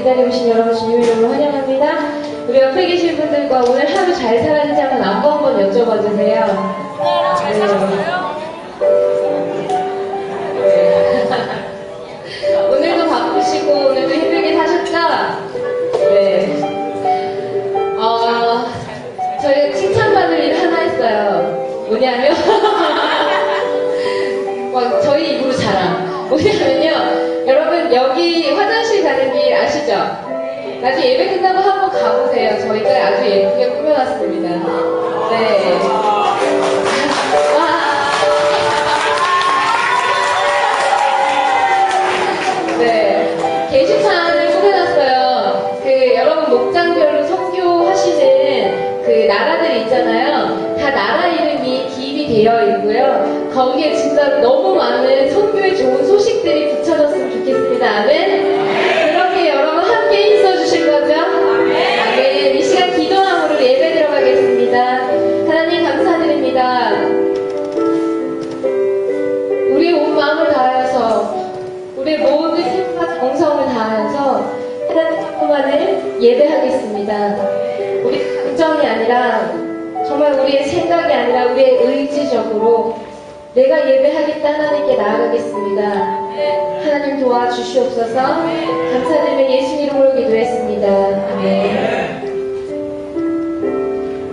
기다려오신 여러분 주님의 이름으로 환영합니다. 우리 옆에 계신 분들과 오늘 하루 잘 살았는지 한번 안부 한번 여쭤봐 주세요. 잘 살았어요? 오늘도 바쁘시고 오늘도 힘들게 사셨죠? 네. 저희가 칭찬받을 일 하나 했어요. 뭐냐면 저희 입으로 자랑. 뭐냐면요, 여러분 여기 화장실 가는 길 아시죠? 나중에 예배 끝나고 한번 가보세요. 저희가 아주 예쁘게 꾸며놨습니다. 네. 네. 게시판을 꾸며놨어요. 여러분 목장별로 선교하시는 나라들 있잖아요. 다 나라 이름이 기입이 되어 있고요. 거기에 진짜로 너무 많은 선교에 좋은 소식들이 붙여졌으면 좋겠습니다. 아멘. 그렇게 여러분 함께 있어주실 거죠? 아멘. 이 시간 기도함으로 예배 들어가겠습니다. 하나님 감사드립니다. 우리의 온 마음을 다하여서 우리의 모든 힘과 정성을 다하여서 하나님 한분만을 예배하겠습니다. 우리 감정이 아니라 정말 우리의 생각이 아니라 우리의 의지적으로 내가 예배하겠다 하나님께 나아가겠습니다. 하나님 도와주시옵소서. 감사드리며 예수님 이름으로 기도했습니다. 아멘.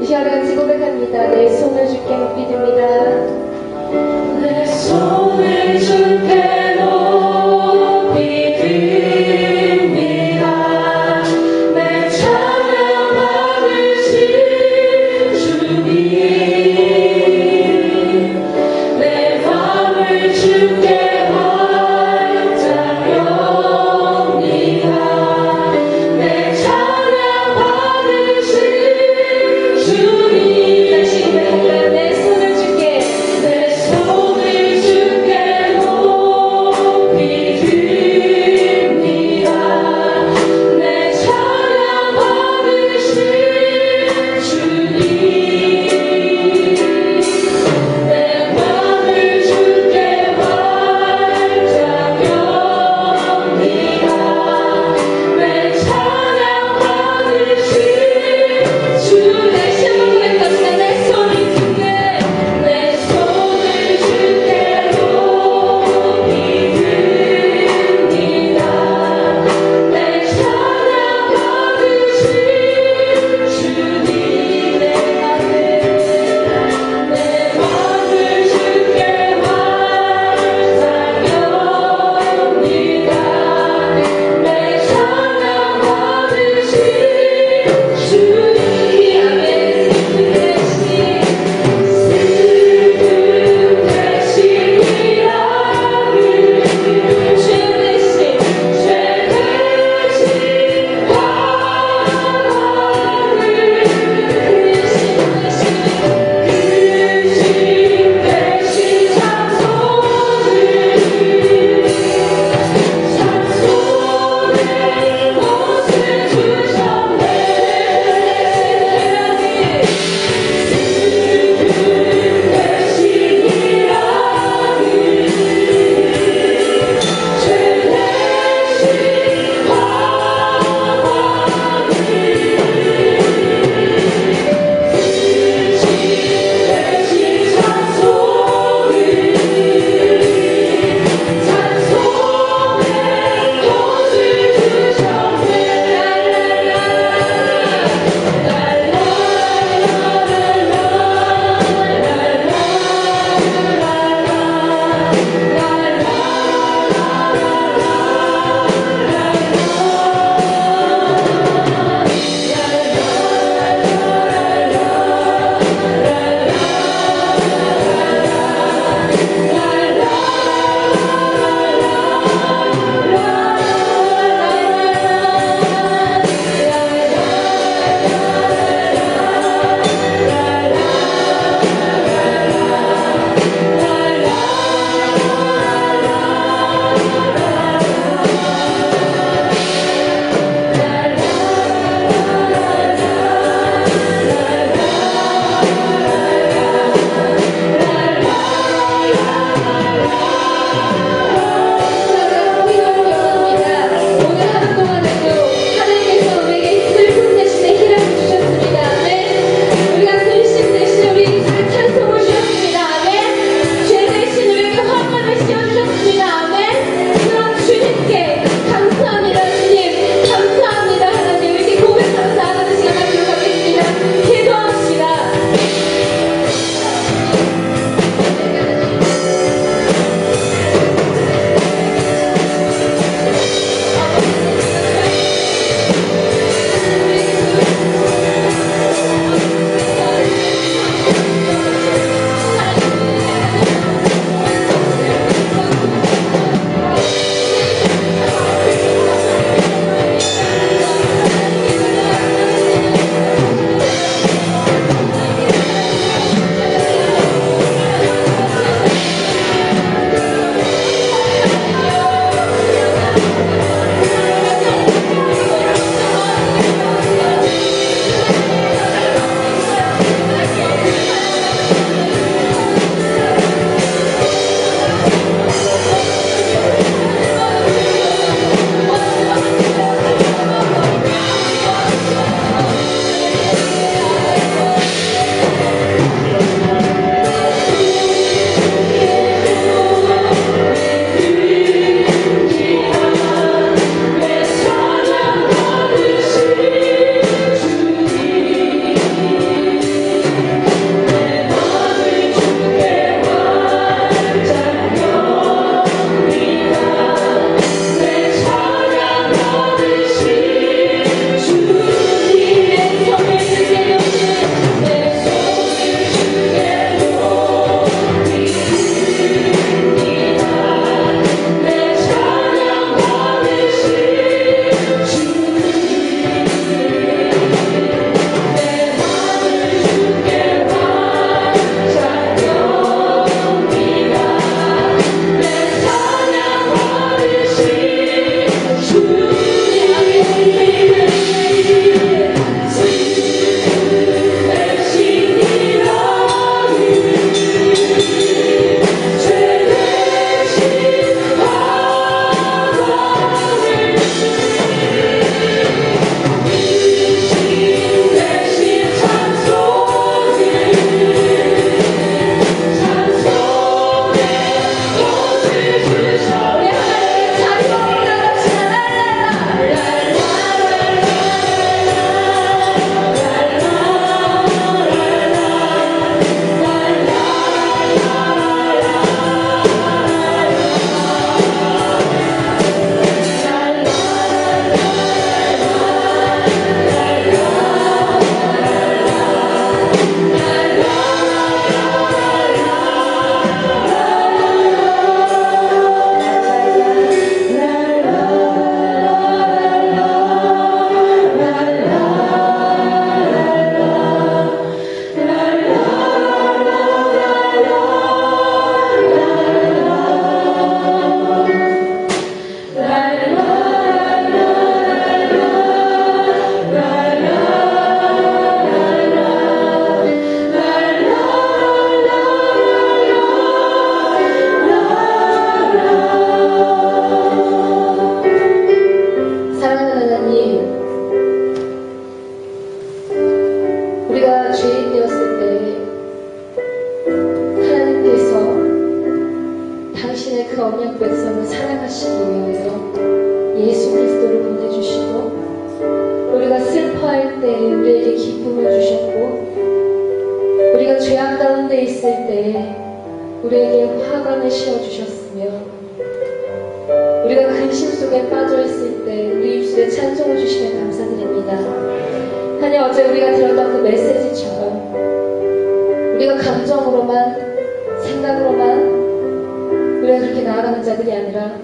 이 시간 같이 고백합니다. 내 손을 주께 높이 듭니다. 내 손을 주께 높이 듭니다. 내 찬양 받으신 주님, 내 맘을 주께 바쳐옵니다. 내 찬양 받으신 주님. 다시 고백합니다. 내 손을 주께, 내 손을 주께 하나님, 우리가 죄인 되었을 때 하나님께서 당신의 그 언약 백성을 사랑하시기 위하여 예수 그리스도를 보내주시고, 우리가 슬퍼할 때 우리에게 기쁨을 주셨고, 우리가 죄악 가운데 있을 때 우리에게 화관을 씌워주셨으며, 우리가 근심 속에 빠져있을 때 우리 입술에 찬송을 주시면 감사드립니다. 하나님, 어제 우리가 들었던 그 메시지처럼 우리가 감정으로만, 생각으로만 우리가 그렇게 나아가는 자들이 아니라,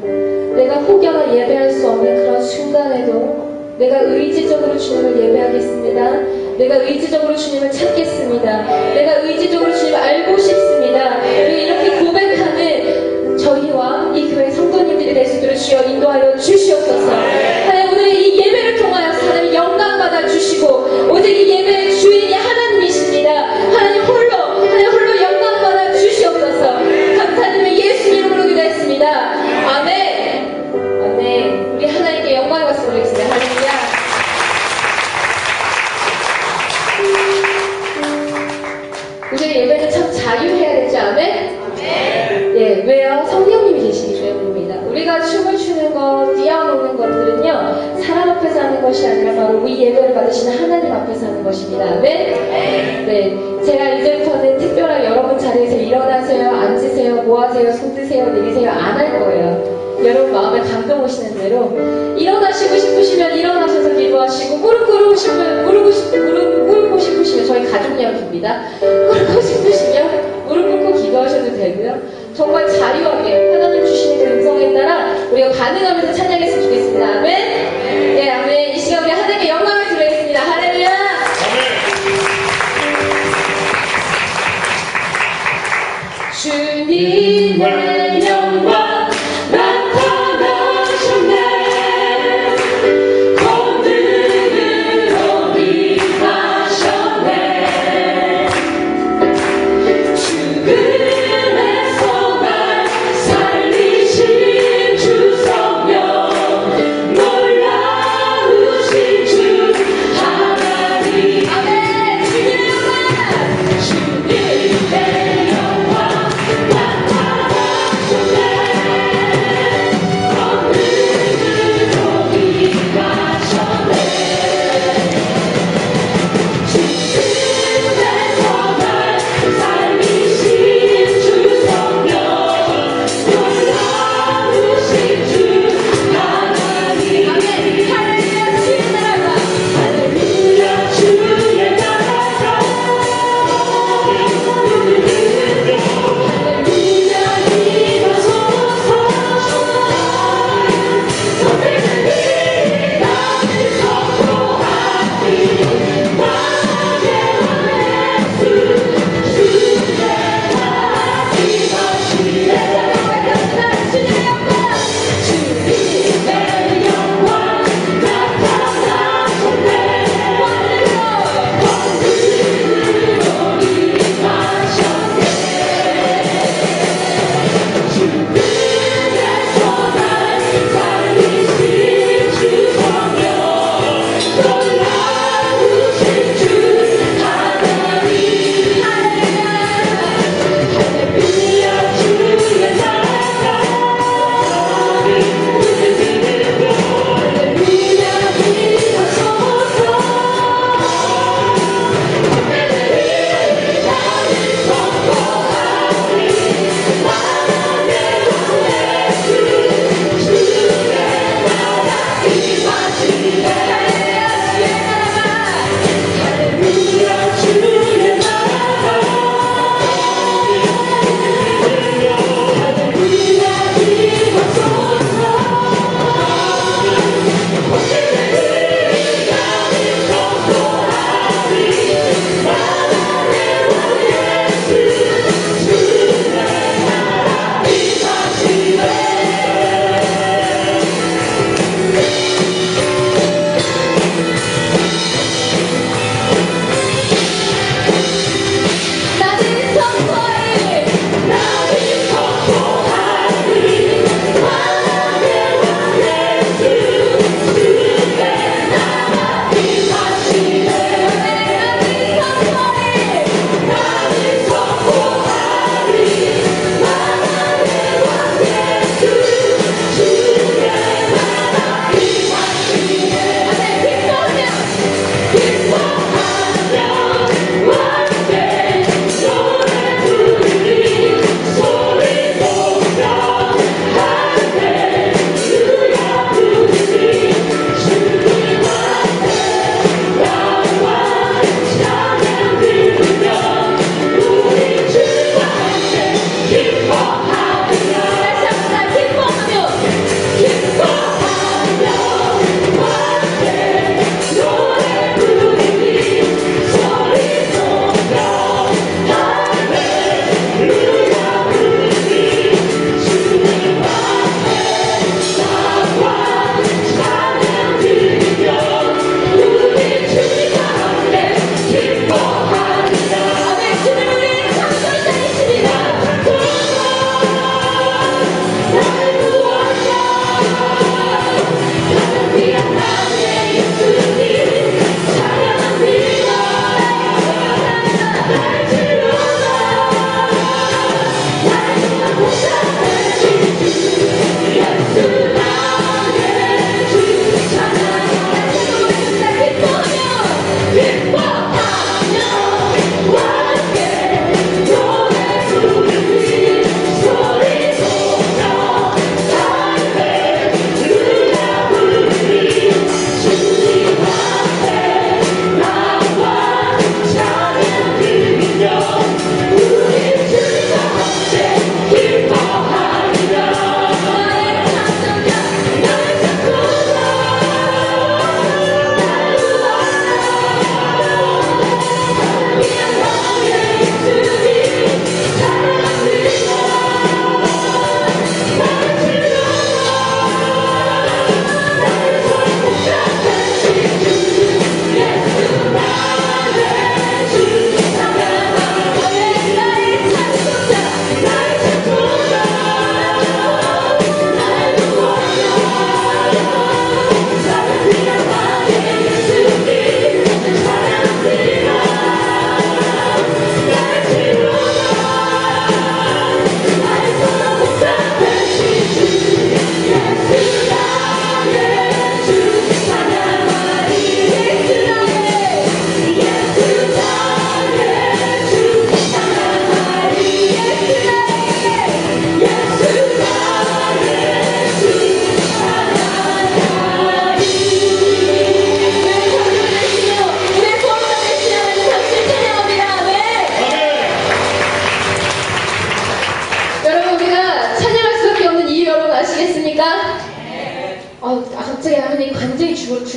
내가 혹여나 예배할 수 없는 그런 순간에도 내가 의지적으로 주님을 예배하겠습니다. 내가 의지적으로 주님을 찾겠습니다. 내가 의지적으로 주님을 알고 싶습니다. 이렇게 고백하는 저희와 이 교회 성도님들이 될 수 있도록 주여 인도하여 주시옵소서. 하나님, 오늘 이 예배를 통하여서 하나님 영광 받아 주시고, 오직 이 예배의 주인이 하나님이십니다. 하나님 홀로 영광 받아 주시옵소서. 감사드리며 예수 이름으로 기도했습니다. 아멘. 아멘. 우리 하나님께 영광을 받습니다. 할렐루야. 우리의 예배는 참 자유해야 되지 아멘? 예, 왜요? 성령님이 계시기 때문입니다. 우리가 춤을 추는 것, 뛰어노는 것들은요, 사람 앞에서 하는 것이 아니라 바로 우리 예배를 받으시는 하나님 앞에서 하는 것입니다. 아멘? 네, 제가 이제부터는 특별한 여러분 자리에서 일어나세요, 앉으세요, 뭐하세요, 손 드세요, 내리세요 안 할 거예요. 여러분 마음에 감동 오시는 대로 일어나시고 싶으시면 일어나셔서 기도하시고, 무릎 꿇고 싶으시면 저희 가족 이야기입니다. 꿇고 싶으시면 무릎 꿇고 기도하셔도 되고요. 정말 자유하게 하나님 주시는 그 음성에 따라 우리가 반응하면서 찬양했으면 좋겠습니다. 아멘. 네, 아멘. 이 시간 우리 하나님께 영광을 드리겠습니다. 할렐루야. 주님의 영광 살리신 주 성령 놀라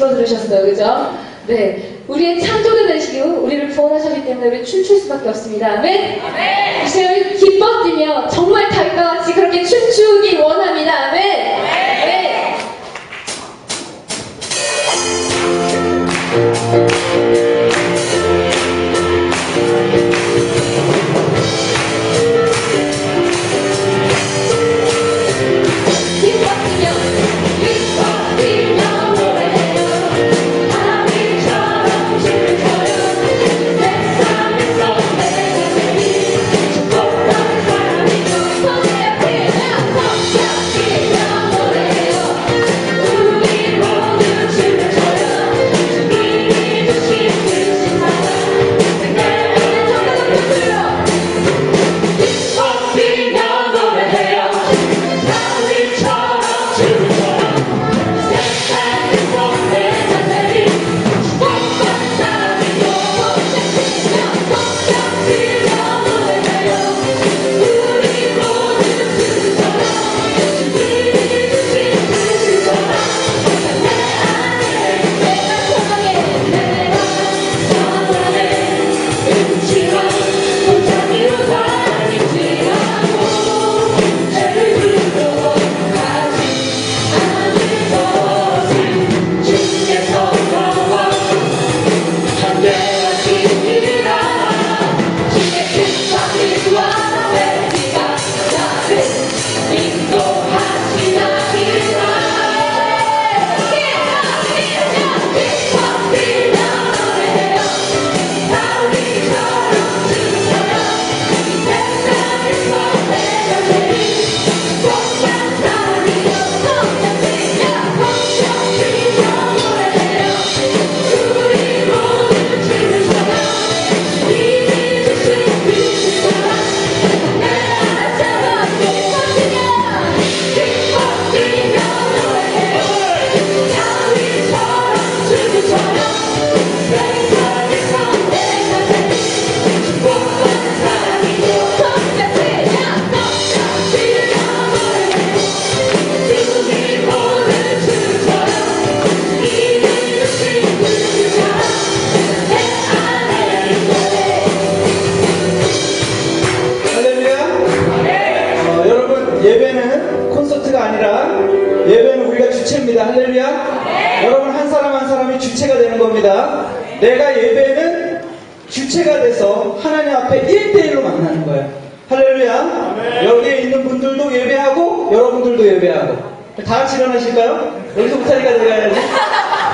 집어 들으셨어요. 그죠? 네. 우리의 창조된 되시고 우리를 구원하셨기 때문에 우리 춤출 수밖에 없습니다. 아멘? 이제 기뻐 뛰며 정말 달과 같이 그렇게 춤추기 원합니다. 아멘? 네. 예배는 콘서트가 아니라 예배는 우리가 주체입니다. 할렐루야. 여러분 한 사람 한 사람이 주체가 되는 겁니다. 내가 예배는 주체가 돼서 하나님 앞에 1대1로 만나는 거예요. 할렐루야. 여기에 있는 분들도 예배하고 여러분들도 예배하고 다 같이 일어나실까요? 여기서부터 내려가야지.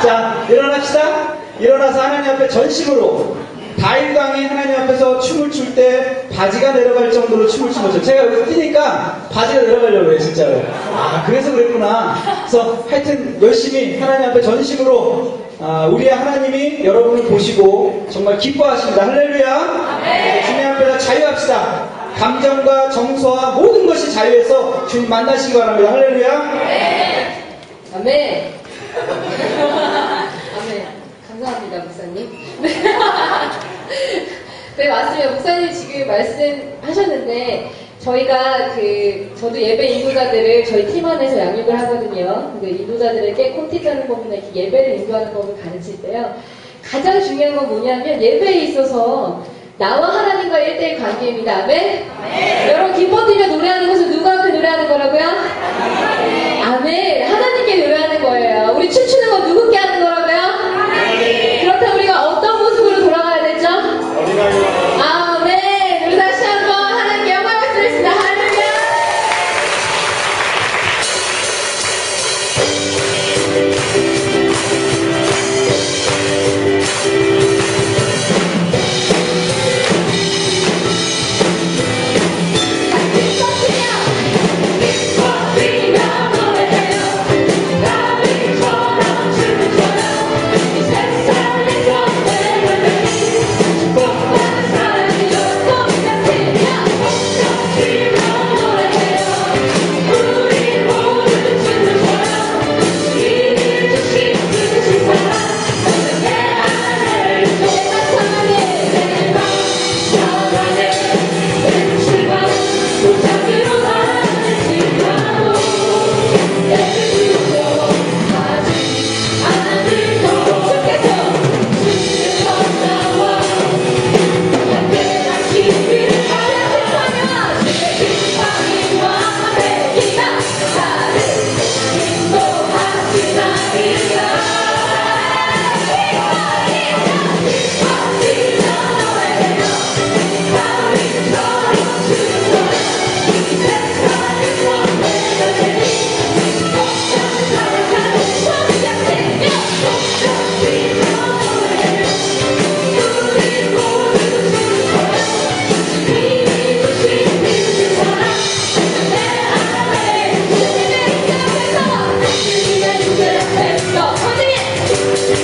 자, 일어납시다. 일어나서 하나님 앞에 전심으로 다일강이 하나님 앞에서 춤을 출 때 바지가 내려갈 정도로 춤을 추었죠. 제가 여기서 뛰니까 바지가 내려가려고 해요, 진짜로. 아, 그래서 그랬구나. 그래서 하여튼 열심히 하나님 앞에 전심으로 우리 하나님이 여러분을 보시고 정말 기뻐하십니다. 할렐루야. 주님 앞에서 자유합시다. 감정과 정서와 모든 것이 자유해서 주님 만나시기 바랍니다. 할렐루야. 아멘. 아멘. 감사합니다, 목사님. 네, 맞습니다. 목사님 지금 말씀하셨는데, 저희가 저도 예배 인도자들을 저희 팀 안에서 양육을 하거든요. 근데 인도자들에게 콘티자는 법이나 이렇게 예배를 인도하는 법을 가르칠 때요. 가장 중요한 건 뭐냐면, 예배에 있어서 나와 하나님과 1대1 관계입니다. 아멘? 여러분, 기뻐 뛰며 노래하는 것은 누구 앞에 노래하는 거라고요? 아멘. 하나님께 노래하는 거예요. 우리 춤추는 건 누구께 하는 거라고요? 그렇다면 우리가 어떤 모습으로 돌아가야 되죠? 아멘. 우리 다시 한번 하나님께 영광 말씀드리겠습니다. 할렐루야. 기뻐 뛰며 노래해요. 다윗처럼 춤을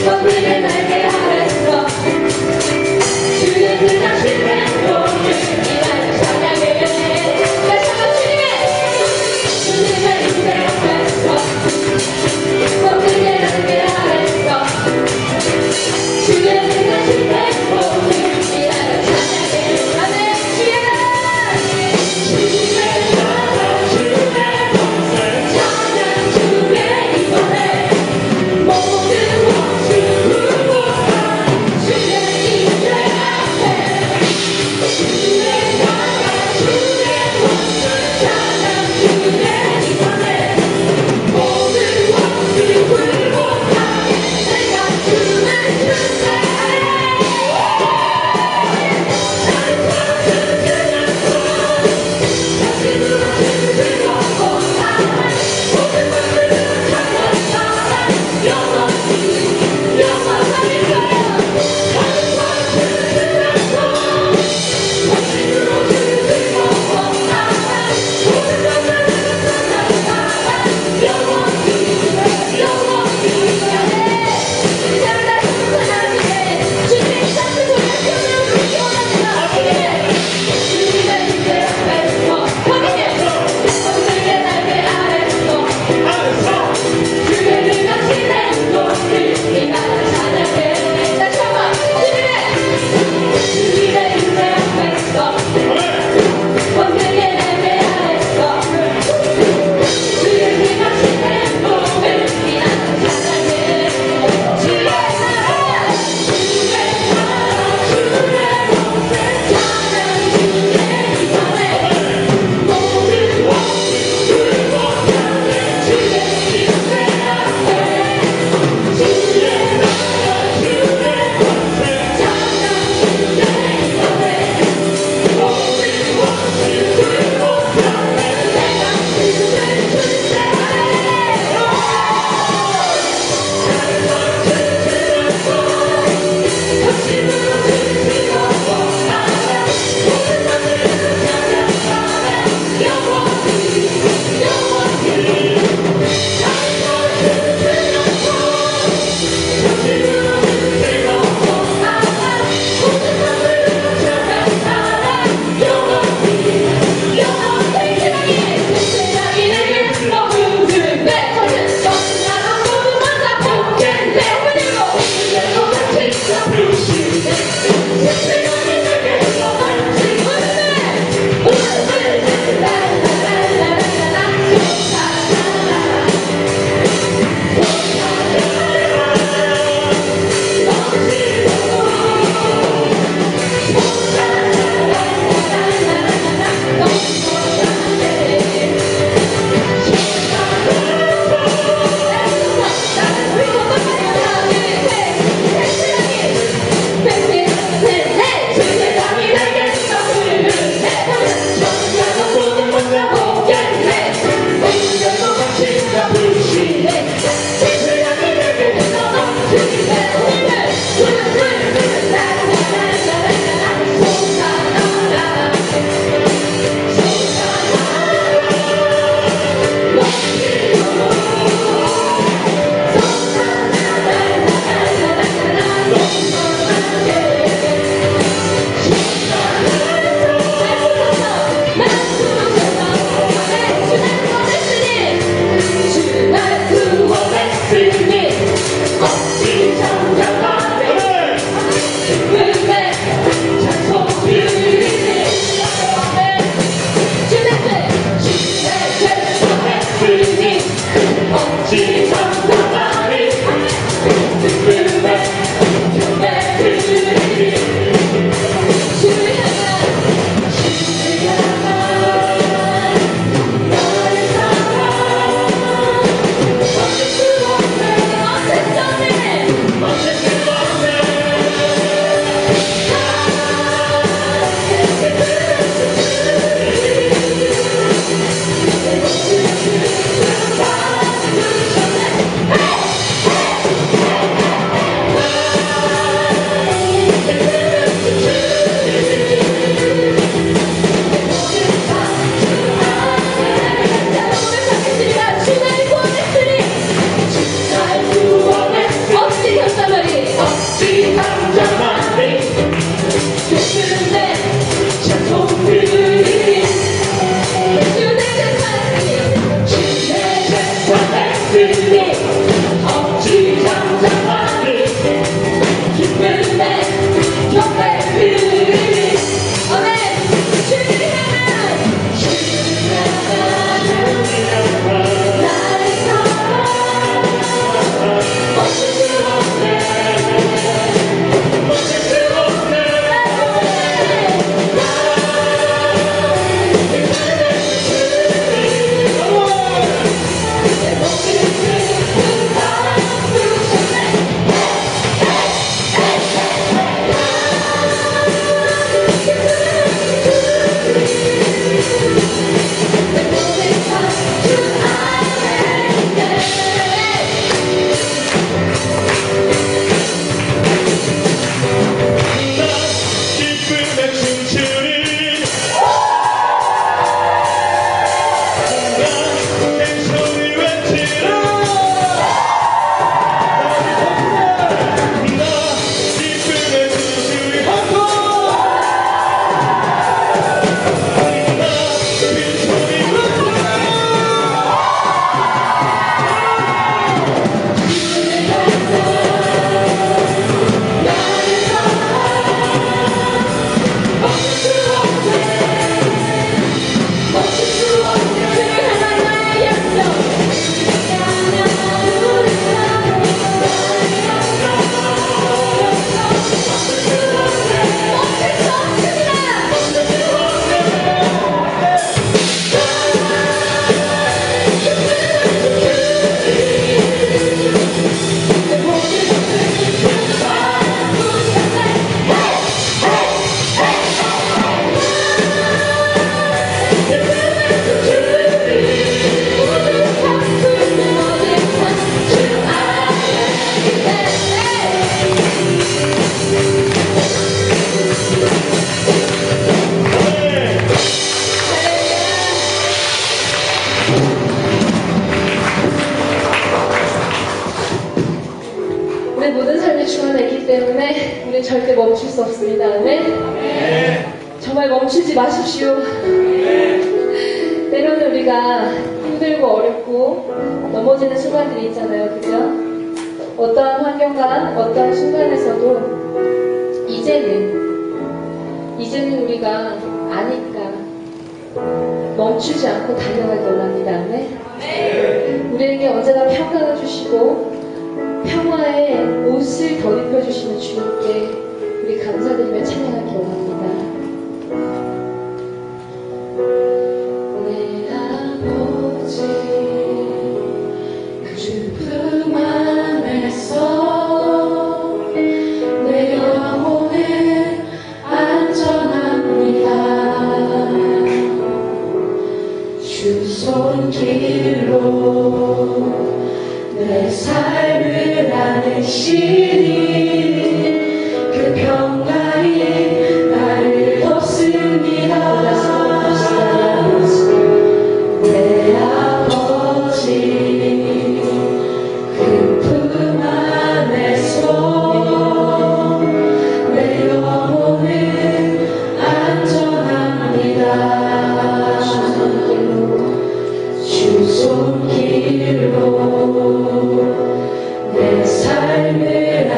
너그를 날게 하랬어 주의 그 당신의 도움을 이날 찬양해 다시 한번 주님의 은혜 앞에서 너그를 날게 하랬어 주의 그 당신의 도움을 이날 찬양해 할렐루야 찬양 주의 이번에 모든 원수 우리 모든 삶이 주 안에 있기 때문에 우리 절대 멈출 수 없습니다. 아멘. 정말 멈추지 마십시오. 때로는 우리가 힘들고 어렵고 넘어지는 순간들이 있잖아요. 그죠? 어떠한 환경과 어떠한 순간에서도 이제는 우리가 아니까 멈추지 않고 달려가기 원합니다. 아멘. 우리에게 언제나 평강을 주시고 평화의 옷을 덧입혀주시는 주님께 우리 감사드리며 찬양하기 원합니다. 내 아버지 그 품 안에서 내 영혼은 안전합니다. 주 손길로 내 삶을 안으시니 그 평강이 나를 덮습니다. 내 아버지 그 품 안에서 내 영혼은 안전합니다. 주 손길로 내 삶을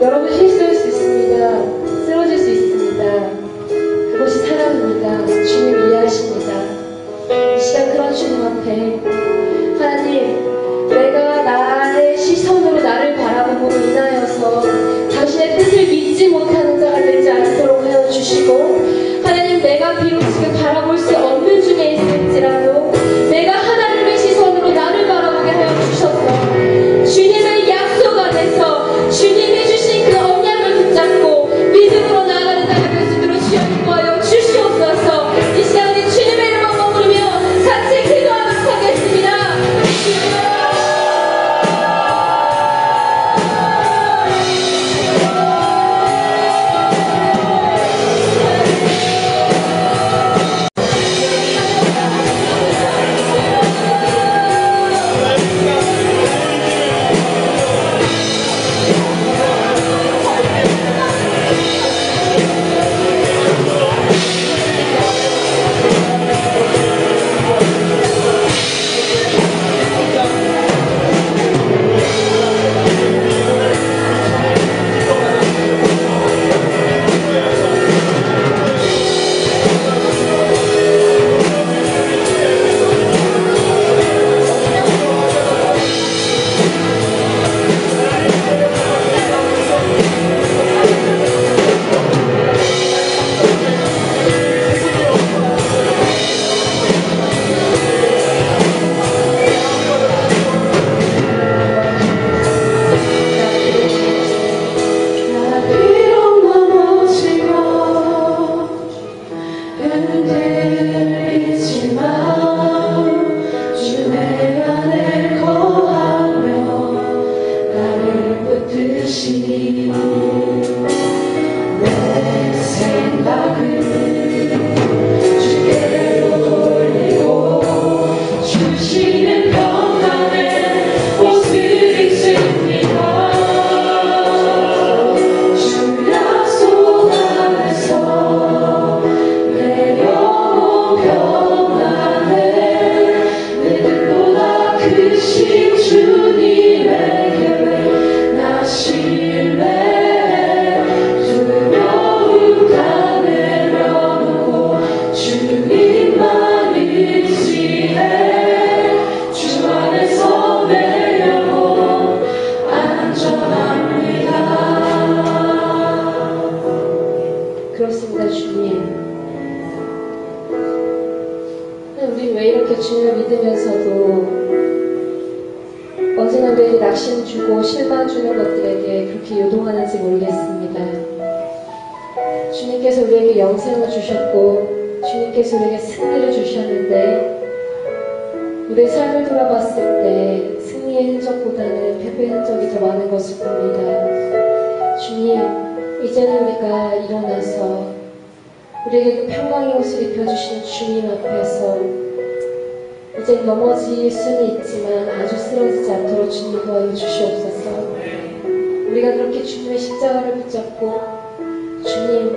여러분 실수할 수 있습니다. 쓰러질 수 있습니다. 그것이 사랑입니다. 주님 이해하십니다. 이 시간 그런 주님 앞에 하나님, 내가 나의 시선으로 나를 바라보고 인하여서 당신의 뜻을 믿지 못하는 자가 되지 않도록 하여 주시고, 하나님, 내가 비록 지금 바라볼 수 없는 중에 있을지라도 내가 하나님의 시선으로 나를 바라보게 하여 주셔서 주님의 약속 안에서 주님이 주신 그 언약을 붙잡고 믿음으로 나아가는 자가 될 수 있도록 주여 기뻐하여 주시옵소서. 이 시간에 주님의 이름을 머무르며 같이 기도하도록 하겠습니다. 그렇습니다, 주님. 우리 왜 이렇게 주님을 믿으면서도 언제나 우리에게 낙심 주고 실망 주는 것들에게 그렇게 요동하는지 모르겠습니다. 주님께서 우리에게 영생을 주셨고 주님께서 우리에게 승리를 주셨는데 우리의 삶을 돌아봤을 때 승리의 흔적보다는 패배의 흔적이 더 많은 것을 봅니다. 주님, 이제는 우리가 일어나서 우리에게 그 평강의 옷을 입혀주시는 주님 앞에서 이제 넘어질 수는 있지만 아주 쓰러지지 않도록 주님 도와줘 주시옵소서. 우리가 그렇게 주님의 십자가를 붙잡고 주님,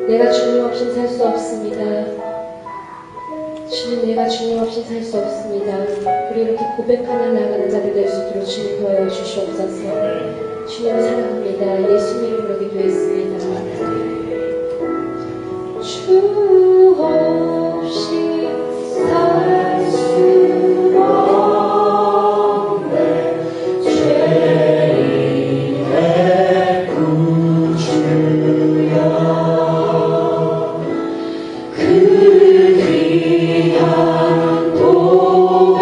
내가 주님 없인 살 수 없습니다. 주님, 내가 주님 없인 살 수 없습니다. 우리 이렇게 고백하며 나아가는 자들 될 수 있도록 주님 도와줘 주시옵소서. 주님을 사랑합니다. 예수님 이름으로 기도했습니다. 주 없이 살 수 없네 죄인의 구주여 그 귀한 도배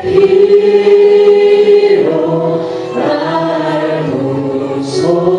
피로 날 구속하소서.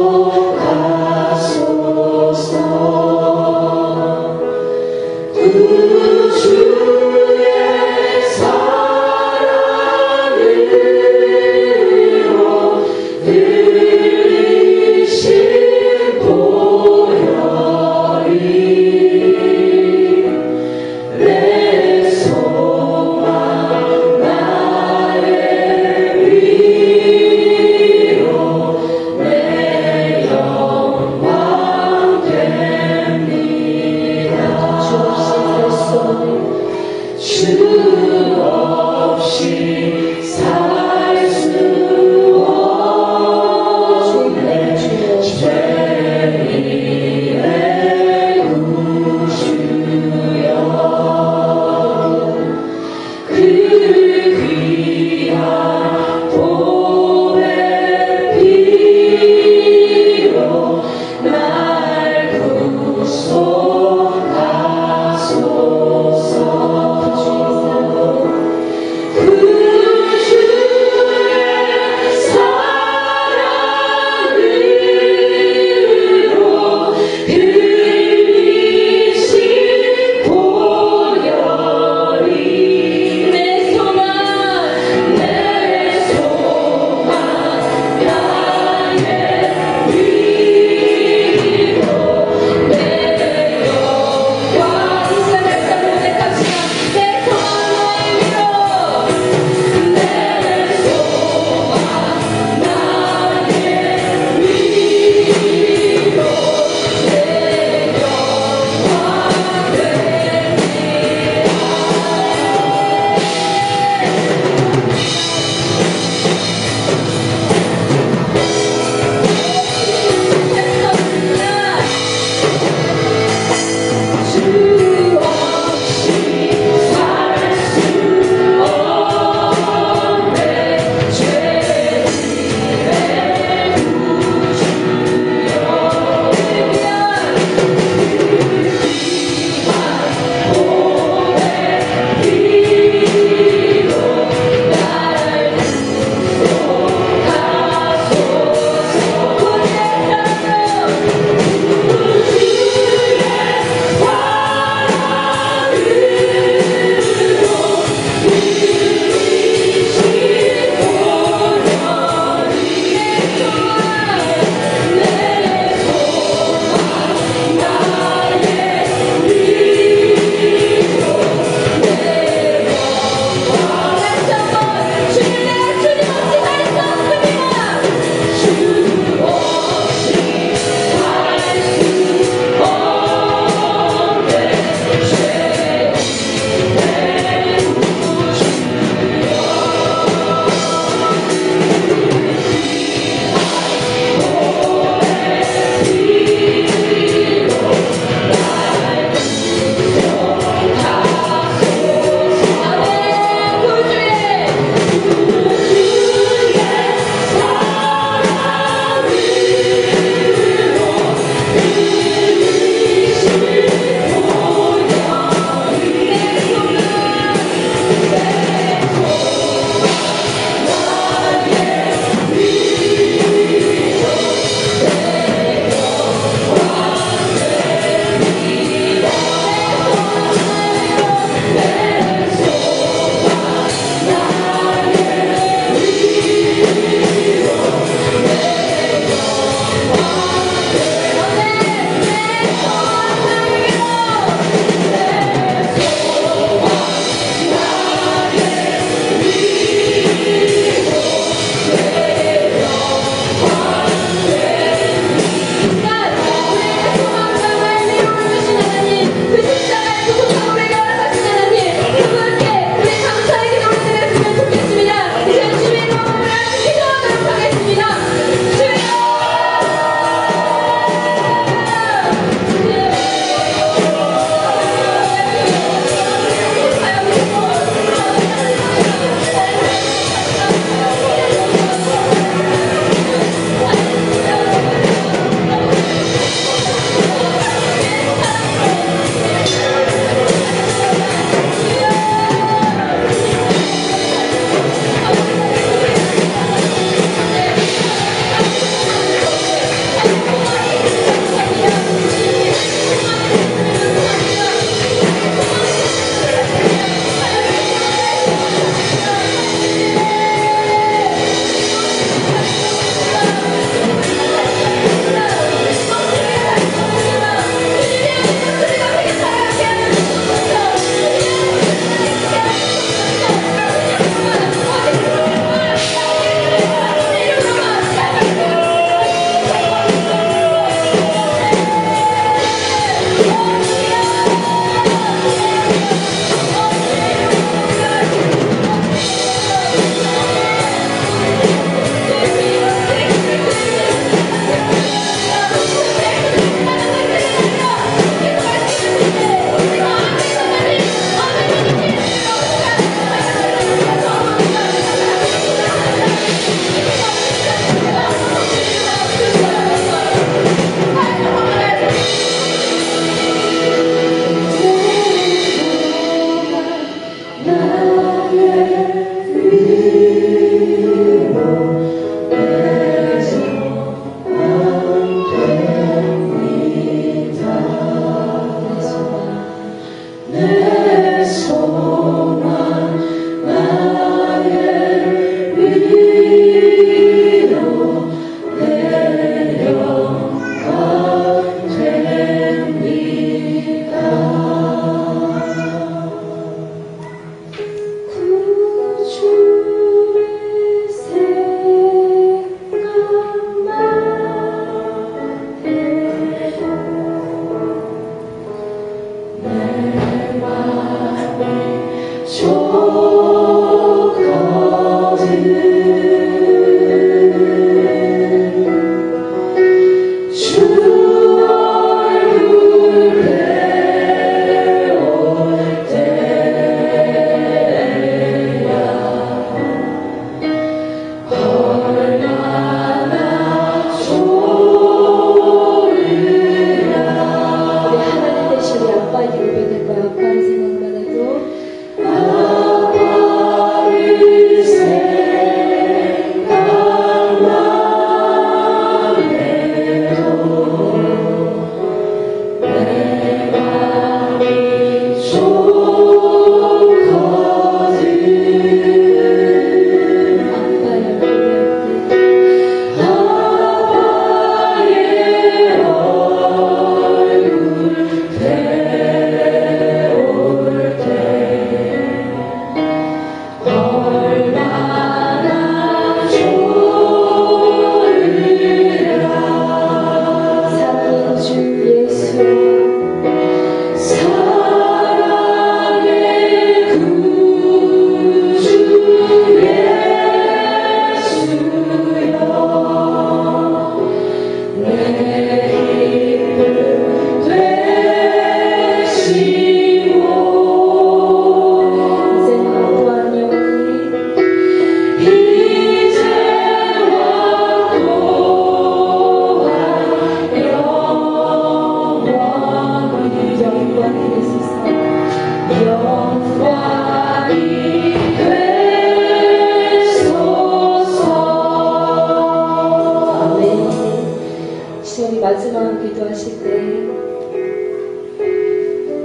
마지막 기도하실 때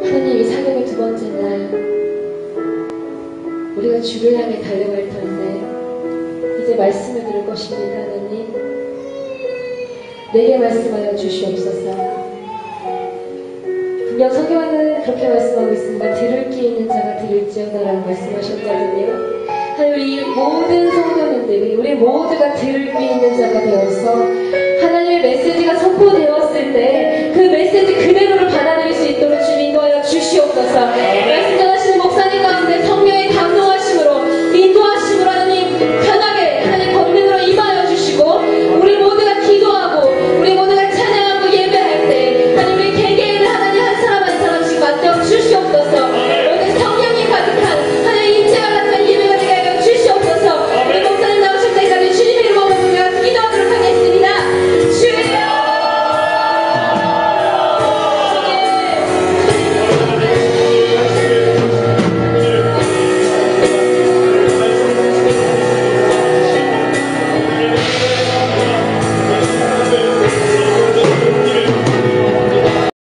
하나님 이 사경의 두 번째 날 우리가 주를 향해 달려갈 텐데 이제 말씀을 들을 것입니다. 하나님 내게 말씀하여 주시옵소서. 분명 성경에는 그렇게 말씀하고 있습니다. 들을 귀 있는 자가 들을지어다라고 말씀하셨거든요. 하나님 우리 모든 성도님들이 우리 모두가 들을 귀 있는 자가 되어서